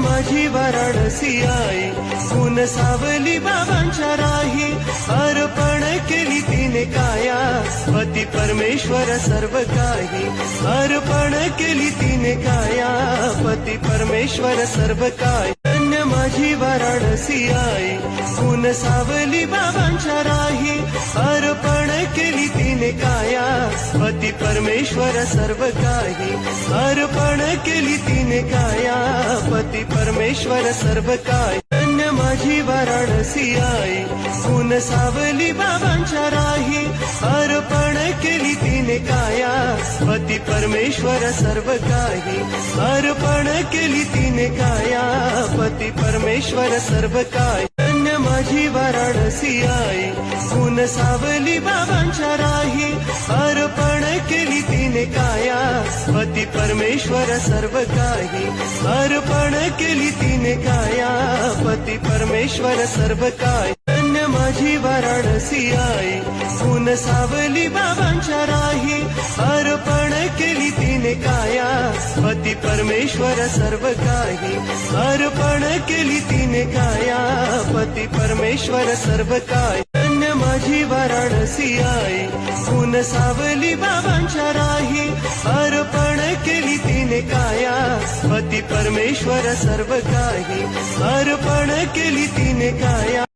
माझी वाराणसी आई, ऊन सावली बाबांच्या राही, अर्पण केली तिने काया, पती परमेश्वर सर्व काही, अर्पण केली तिने काया, पती परमेश्वर सर्व काही. धन्य माझी वाराणसी आई, ऊन सावली बाबांच्या राही, अर्पण केली तिने काया, पती परमेश्वर सर्व काही, अर्पण केली तिने काया, पती परमेश्वर सर्व काही. धन्य माझी वाराणसी आई, ऊन सावली बाबांच्या राही, अर्पण केली तिने काया, पती परमेश्वर सर्व काही, अर्पण केली तिने काया, पती परमेश्वर सर्व काही. धन्य माझी वाराणसी आई, ऊन सावली बाबांच्या राही, अर्पण केली तिने काया, पती परमेश्वर सर्व काही, अर्पण केली तिने काया, पती परमेश्वर सर्व काही. धन्य माझी वाराणसी आई, ऊन सावली बाबांच्या राही, अर्पण केली तिने काया, पती परमेश्वर सर्व काही, अर्पण केली तिने काया, पती परमेश्वर सर्व काही. धन्य माझी वाराणसी आई, ऊन सावली बाबांच्या राही, अर्पण केली तिने काया, पती परमेश्वर सर्व काही, अर्पण केली तिने काया.